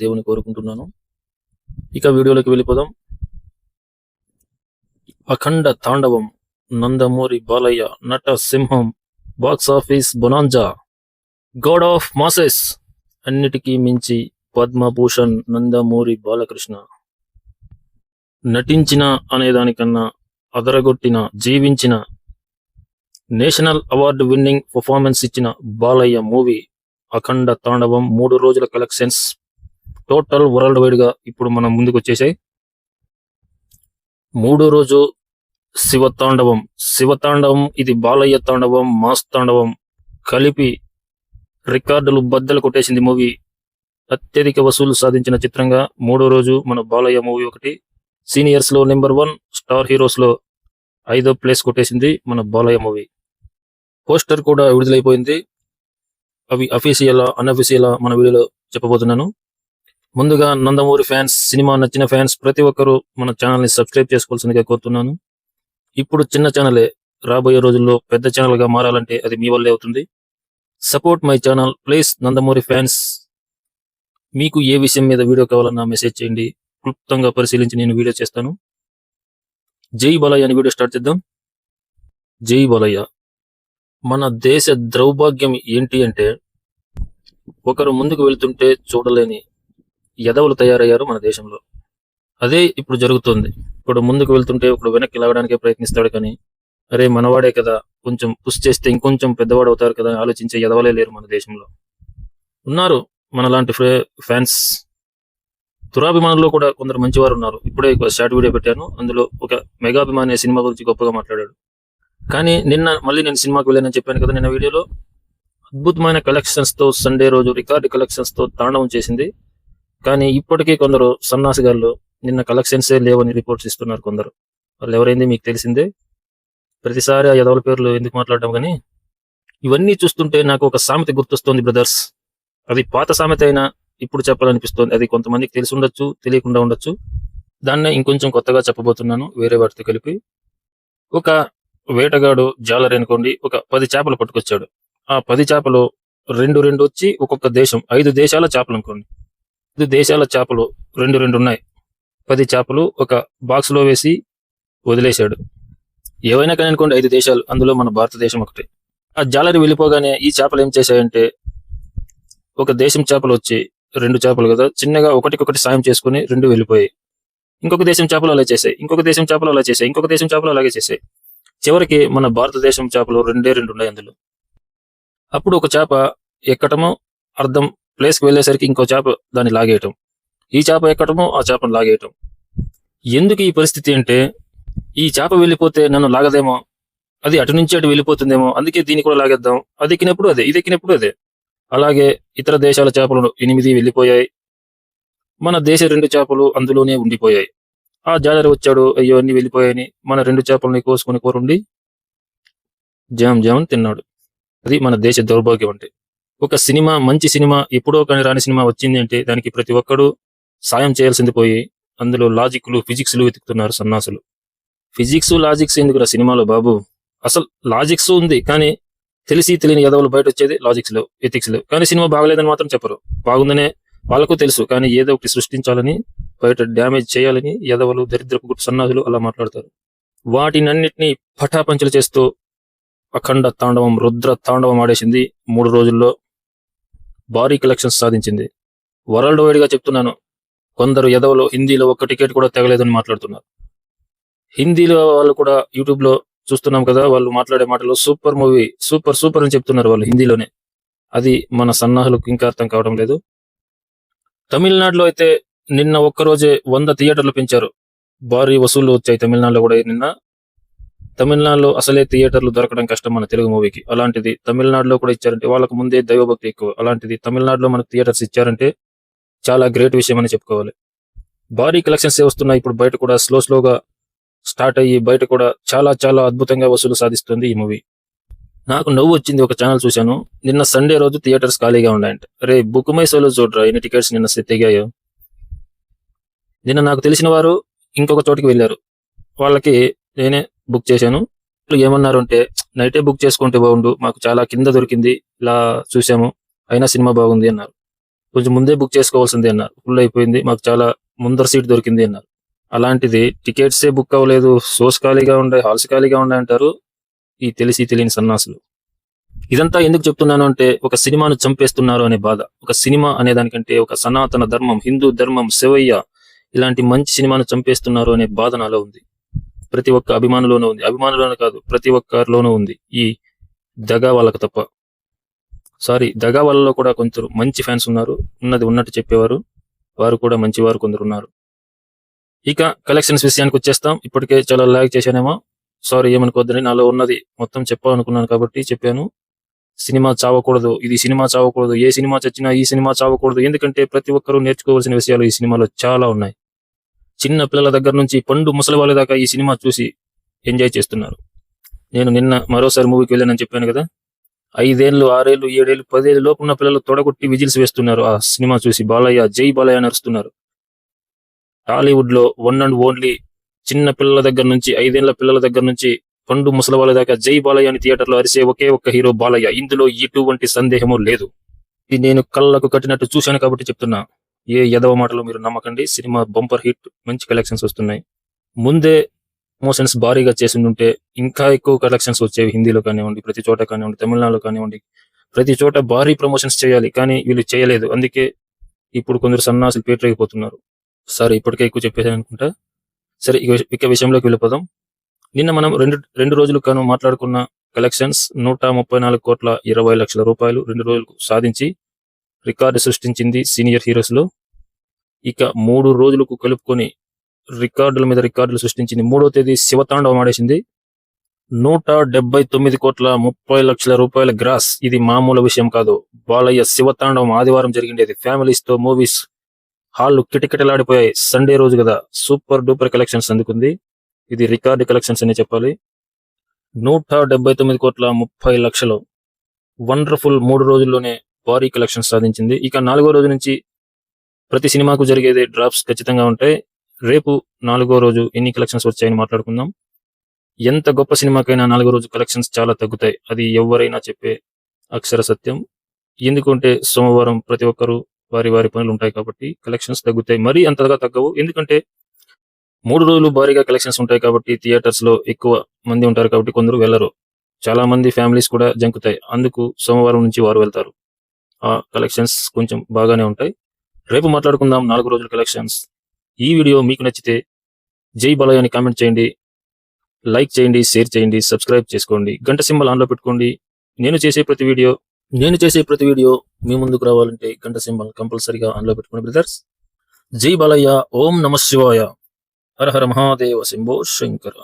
దేవుని కోరుకుంటున్నాను. ఇక వీడియోలోకి వెళ్ళిపోదాం. అఖండ తాండవం, నందమూరి బాలయ్య నట సింహం, box office bonanza, God of masses, అన్నిటికీ మించి పద్మభూషణ్ నందమూరి బాలకృష్ణ. నటించిన అనేదానికన్నా అదరగొట్టిన, జీవించిన, నేషనల్ అవార్డు విన్నింగ్ పర్ఫార్మెన్స్ ఇచ్చిన బాలయ్య మూవీ అఖండ తాండవం 3 రోజుల కలెక్షన్స్ టోటల్ వరల్డ్ వైడ్ గా ఇప్పుడు మనం ముందుకు వచ్చేసాయి. 3వ రోజు శివతాండవం, ఇది బాలయ్య తాండవం, మాస్ తాండవం కలిపి రికార్డులు బద్దలు కొట్టేసింది మూవీ. అత్యధిక వసూలు సాధించిన చిత్రంగా 3వ రోజు మన బాలయ్య మూవీ ఒకటి. సీనియర్స్ లో నెంబర్ 1, స్టార్ హీరోస్ లో 5వ ప్లేస్ కొట్టేసింది మన బాలయ్య మూవీ. పోస్టర్ కూడా విడుదలైపోయింది. అవి అఫీషియలా అన్అఫీషియలా మన వీడియోలో చెప్పబోతున్నాను. ముందుగా నందమూరి ఫ్యాన్స్, సినిమా నచ్చిన ఫ్యాన్స్ ప్రతి ఒక్కరూ మన ఛానల్ని సబ్స్క్రైబ్ చేసుకోవాల్సిందిగా కోరుతున్నాను. ఇప్పుడు చిన్న ఛానలే, రాబోయే రోజుల్లో పెద్ద ఛానల్గా మారాలంటే అది మీ వల్లే అవుతుంది. Support my channel please. Nandamuri fans, మీకు ఏ విషయం మీద వీడియో కావాలన్నా మెసేజ్ చేయండి, క్లుప్తంగా పరిశీలించి నేను వీడియో చేస్తాను. జై బాలయ్య అని వీడియో స్టార్ట్ చేద్దాం. జై బాలయ్య. మన దేశ దౌర్భాగ్యం ఏంటి అంటే, ఒకరు ముందుకు వెళ్తుంటే చూడలేని ఎదవలు తయారయ్యారు మన దేశంలో. అదే ఇప్పుడు జరుగుతోంది. ఇప్పుడు ముందుకు వెళ్తుంటే ఒకడు వెనక్కి లాగడానికే ప్రయత్నిస్తాడు, కానీ అరే మనవాడే కదా, కొంచెం పుష్ చేస్తే ఇంకొంచెం పెద్దవాడు అవుతారు కదా ఆలోచించే ఎదవలే లేరు మన దేశంలో. ఉన్నారు మనలాంటి ఫ్యాన్స్. దురాభిమానుల్లో కూడా కొందరు మంచివారు ఉన్నారు. ఇప్పుడే షార్ట్ వీడియో పెట్టాను, అందులో ఒక మెగాభిమాని సినిమా గురించి గొప్పగా మాట్లాడాడు. కానీ నిన్న మళ్ళీ నేను సినిమాకి వెళ్ళానని చెప్పాను కదా, నిన్న వీడియోలో అద్భుతమైన కలెక్షన్స్ తో సండే రోజు రికార్డు కలెక్షన్స్ తో తాండవం చేసింది. కానీ ఇప్పటికీ కొందరు సన్నాసిగాళ్ళు నిన్న కలెక్షన్సే లేవని రిపోర్ట్స్ ఇస్తున్నారు కొందరు. వాళ్ళు ఎవరైంది మీకు తెలిసిందే. ప్రతిసారి ఆ ఎదవల పేర్లు ఎందుకు మాట్లాడడం, కానీ ఇవన్నీ చూస్తుంటే నాకు ఒక సామెత గుర్తొస్తుంది బ్రదర్స్. అది పాత సామెత అయినా ఇప్పుడు చెప్పాలనిపిస్తుంది. అది కొంతమందికి తెలిసి ఉండొచ్చు, తెలియకుండా ఉండొచ్చు. దాన్నే ఇంకొంచెం కొత్తగా చెప్పబోతున్నాను, వేరే వాటితో కలిపి. ఒక వేటగాడు జాలరి అనుకోండి, ఒక 10 చేపలు పట్టుకొచ్చాడు. ఆ 10 చేపలు రెండు వచ్చి ఒక్కొక్క దేశం, 5 దేశాల చేపలు అనుకోండి. 5 దేశాల చేపలు రెండు ఉన్నాయి. 10 చేపలు ఒక బాక్స్ లో వేసి వదిలేశాడు. ఏవైనా కానీ అనుకోండి 5 దేశాలు, అందులో మన భారతదేశం ఒకటి. ఆ జాలరి వెళ్ళిపోగానే ఈ చేపలు ఏం చేశాయంటే, ఒక దేశం చేపలు వచ్చి 2 చేపలు కదా, చిన్నగా ఒకటికొకటి సాయం చేసుకుని 2 వెళ్ళిపోయాయి. ఇంకొక దేశం చేపలు అలా చేశాయి, ఇంకొక దేశం చేపలు అలా చేశాయి, ఇంకొక దేశం చేపలు అలాగే చేశాయి. చివరికి మన భారతదేశం చేపలు 2 ఉన్నాయి అందులో. అప్పుడు ఒక చేప ఎక్కటమో అర్థం, ప్లేస్కి వెళ్ళేసరికి ఇంకో చేప దాన్ని లాగేయటం, ఈ చేప ఎక్కటమో ఆ చేపను లాగేయటం. ఎందుకు ఈ పరిస్థితి అంటే, ఈ చేప వెళ్ళిపోతే నన్ను లాగదేమో, అది అటు నుంచి అటు వెళ్ళిపోతుందేమో, అందుకే దీన్ని కూడా లాగేద్దాం. అది ఎక్కినప్పుడు అదే, ఇది ఎక్కినప్పుడు అదే. అలాగే ఇతర దేశాల చేపలు 8 వెళ్ళిపోయాయి, మన దేశ 2 చేపలు అందులోనే ఉండిపోయాయి. ఆ జాలరి వచ్చాడు, అయ్యో అన్ని వెళ్ళిపోయాయని మన 2 చేపలని కోసుకుని కూరుండి జామ్ తిన్నాడు. అది మన దేశ దౌర్భాగ్యం అంటే. ఒక సినిమా, మంచి సినిమా, ఎప్పుడో కానీ రాని సినిమా వచ్చింది అంటే దానికి ప్రతి ఒక్కడు సాయం చేయాల్సింది పోయి అందులో లాజిక్లు, ఫిజిక్స్లు వెతుకుతున్నారు సన్నాసులు. ఫిజిక్స్, లాజిక్స్ ఎందుకురా సినిమాలో బాబు? అసలు లాజిక్స్ ఉంది, కానీ తెలిసి తెలియని ఎదవలు బయట వచ్చేది లాజిక్స్ లో, ఎథిక్స్ లో. కానీ సినిమా బాగలేదని మాత్రం చెప్పరు. బాగుందనే వాళ్ళకు తెలుసు, కానీ ఏదో ఒకటి సృష్టించాలని, బయట డ్యామేజ్ చేయాలని ఎదవలు, దరిద్రపు గుట్టు సన్నాసులు అలా మాట్లాడతారు. వాటినన్నిటినీ పటాపంచలు చేస్తూ అఖండ తాండవం, రుద్ర తాండవం ఆడేసింది. 3 రోజుల్లో భారీ కలెక్షన్స్ సాధించింది. వరల్డ్ వైడ్ గా చెప్తున్నాను. కొందరు ఎదవలు హిందీలో ఒక్క టికెట్ కూడా తెగలేదని మాట్లాడుతున్నారు. హిందీలో వాళ్ళు కూడా యూట్యూబ్ లో చూస్తున్నాం కదా, వాళ్ళు మాట్లాడే మాటలు సూపర్ మూవీ, సూపర్ అని చెప్తున్నారు వాళ్ళు హిందీలోనే. అది మన సన్నాహులకు ఇంకా అర్థం కావడం లేదు. తమిళనాడులో అయితే నిన్న ఒక్కరోజే 100 థియేటర్లు పెంచారు. భారీ వసూళ్లు వచ్చాయి తమిళనాడులో కూడా. నిన్న తమిళనాడులో అసలే థియేటర్లు దొరకడం కష్టం మన తెలుగు మూవీకి. అలాంటిది తమిళనాడులో కూడా ఇచ్చారంటే వాళ్ళకు ముందే దైవభక్తి ఎక్కువ. అలాంటిది తమిళనాడులో మనకు థియేటర్స్ ఇచ్చారంటే చాలా గ్రేట్ విషయం అని చెప్పుకోవాలి. భారీ కలెక్షన్స్ వస్తున్నాయి ఇప్పుడు. బయట కూడా స్లోగా స్టార్ట్ అయ్యి బయట కూడా చాలా అద్భుతంగా వసూలు సాధిస్తుంది ఈ మూవీ. నాకు నవ్వు వచ్చింది. ఒక ఛానల్ చూశాను, నిన్న సండే రోజు థియేటర్స్ ఖాళీగా ఉన్నాయంట. రే బుక్ మై షోలో చూడరా ఎన్ని టికెట్స్ నిన్న తెగాయో. నిన్న నాకు తెలిసిన వారు ఇంకొక చోటికి వెళ్ళారు, వాళ్ళకి నేనే బుక్ చేశాను. ఏమన్నారు అంటే, నైటే బుక్ చేసుకుంటే బాగుండు, మాకు చాలా కింద దొరికింది, ఇలా చూసాము, అయినా సినిమా బాగుంది అన్నారు. కొంచెం ముందే బుక్ చేసుకోవాల్సిందే అన్నారు. ఫుల్ అయిపోయింది, మాకు చాలా ముందర సీట్ దొరికింది అన్నారు. అలాంటిది టికెట్సే బుక్ అవ్వలేదు, షోస్ ఖాళీగా ఉన్నాయి, హాల్స్ ఖాళీగా ఉన్నాయి అంటారు ఈ తెలియని సన్నాసులు. ఇదంతా ఎందుకు చెప్తున్నాను అంటే, ఒక సినిమాను చంపేస్తున్నారు అనే బాధ. ఒక సినిమా అనే దానికంటే ఒక సనాతన ధర్మం, హిందూ ధర్మం, శివయ్య ఇలాంటి మంచి సినిమాను చంపేస్తున్నారు అనే బాధ నాలో ఉంది. ప్రతి ఒక్క అభిమానులోనూ ఉంది. అభిమానులోనే కాదు, ప్రతి ఒక్కరిలోనూ ఉంది. ఈ దగా వాళ్ళకు తప్ప. దగా వాళ్ళలో కూడా కొందరు మంచి ఫ్యాన్స్ ఉన్నారు. ఉన్నది ఉన్నట్టు చెప్పేవారు, వారు కూడా మంచివారు కొందరు ఉన్నారు. ఇక కలెక్షన్స్ విషయానికి వచ్చేస్తాం. ఇప్పటికే చాలా లాగ్ చేశానేమో, ఏమనుకోవద్దని. నాలో ఉన్నది మొత్తం చెప్పాలనుకున్నాను కాబట్టి చెప్పాను. సినిమా చావకూడదు, ఇది సినిమా చావకూడదు, ఏ సినిమా చచ్చినా ఈ సినిమా చావకూడదు. ఎందుకంటే ప్రతి ఒక్కరూ నేర్చుకోవాల్సిన విషయాలు ఈ సినిమాలో చాలా ఉన్నాయి. చిన్న పిల్లల దగ్గర నుంచి పండు ముసలి వాళ్ళ దాకా ఈ సినిమా చూసి ఎంజాయ్ చేస్తున్నారు. నేను నిన్న మరోసారి మూవీకి వెళ్ళానని చెప్పాను కదా. 5 ఏళ్ళు, 6 ఏళ్ళు, 7 ఏళ్ళు, 10 ఏళ్ళు లోపు ఉన్న పిల్లలు తొడగొట్టి విజిల్స్ వేస్తున్నారు. ఆ సినిమా చూసి బాలయ్య, జై బాలయ్య నడుస్తున్నారు. టాలీవుడ్ లో వన్ అండ్ ఓన్లీ చిన్న పిల్లల దగ్గర నుంచి, 5 ఏళ్ల పిల్లల దగ్గర నుంచి పండు ముసలి వాళ్ళ దాకా జై బాలయ్య అని థియేటర్ లో అరిసే ఒకే ఒక్క హీరో బాలయ్య. ఇందులో ఎటువంటి సందేహము లేదు. ఇది నేను కళ్ళకు కట్టినట్టు చూశాను కాబట్టి చెప్తున్నా. ఏ ఎదవ మాటలు మీరు నమ్మకండి. సినిమా బంపర్ హిట్, మంచి కలెక్షన్స్ వస్తున్నాయి. ముందే ప్రమోషన్స్ భారీగా చేసి ఉంటే ఇంకా ఎక్కువ కలెక్షన్స్ వచ్చేవి. హిందీలో కానివ్వండి, ప్రతి చోట కానివ్వండి, తమిళనాడులో కానివ్వండి, ప్రతి చోట భారీ ప్రమోషన్స్ చేయాలి. కానీ వీళ్ళు చేయలేదు. అందుకే ఇప్పుడు కొందరు సన్నాసులు పేటరైపోతున్నారు. ఇప్పటికే ఎక్కువ చెప్పేసాను అనుకుంటా. ఇక విషయంలోకి వెళ్ళిపోదాం. నిన్న మనం రెండు రోజులు కాను మాట్లాడుకున్న కలెక్షన్స్ 134 కోట్ల 20 లక్షల రూపాయలు 2 రోజులకు సాధించి రికార్డు సృష్టించింది సీనియర్ హీరోస్ లో. ఇక 3 రోజులకు కలుపుకొని రికార్డుల మీద రికార్డులు సృష్టించింది. 3వ తేదీ శివతాండవం ఆడేసింది. 179 కోట్ల 30 లక్షల రూపాయల గ్రాస్. ఇది మామూలు విషయం కాదు. బాలయ్య శివతాండవం ఆదివారం జరిగిండేది. ఫ్యామిలీస్ తో మూవీస్ హాల్ కిటకిటలాడిపోయాయి. సండే రోజు కదా, సూపర్ డూపర్ కలెక్షన్స్ అందుకుంది. ఇది రికార్డు కలెక్షన్స్ అనే చెప్పాలి. 179 కోట్ల 30 లక్షలు వండర్ఫుల్ 3 రోజుల్లోనే భారీ కలెక్షన్స్ సాధించింది. ఇక 4వ రోజు నుంచి ప్రతి సినిమాకు జరిగేది డ్రాప్స్ ఖచ్చితంగా ఉంటాయి. రేపు 4వ రోజు ఎన్ని కలెక్షన్స్ వచ్చాయని మాట్లాడుకుందాం. ఎంత గొప్ప సినిమాకైనా 4వ రోజు కలెక్షన్స్ చాలా తగ్గుతాయి. అది ఎవరైనా చెప్పే అక్షర సత్యం. ఎందుకంటే సోమవారం ప్రతి ఒక్కరు వారి పనులు ఉంటాయి కాబట్టి కలెక్షన్స్ తగ్గుతాయి. మరీ అంతగా తగ్గవు. ఎందుకంటే 3 రోజులు భారీగా కలెక్షన్స్ ఉంటాయి కాబట్టి థియేటర్స్ లో ఎక్కువ మంది ఉంటారు కాబట్టి కొందరు వెళ్లరు. చాలా మంది ఫ్యామిలీస్ కూడా జంకుతాయి. అందుకు సోమవారం నుంచి వారు వెళ్తారు. ఆ కలెక్షన్స్ కొంచెం బాగానే ఉంటాయి. రేపు మాట్లాడుకుందాం 4 రోజుల కలెక్షన్స్. ఈ వీడియో మీకు నచ్చితే జై బాలయ్య అని కామెంట్ చేయండి, లైక్ చేయండి, షేర్ చేయండి, సబ్స్క్రైబ్ చేసుకోండి, గంట సింబల్ ఆన్లో పెట్టుకోండి. నేను చేసే ప్రతి వీడియో మీ ముందుకు రావాలంటే గంట సింబల్ కంపల్సరీగా ఆన్లో పెట్టుకోండి బ్రదర్స్. జై బాలయ్య. ఓం నమ శివాయ. హర హర మహాదేవ శంభో శంకర.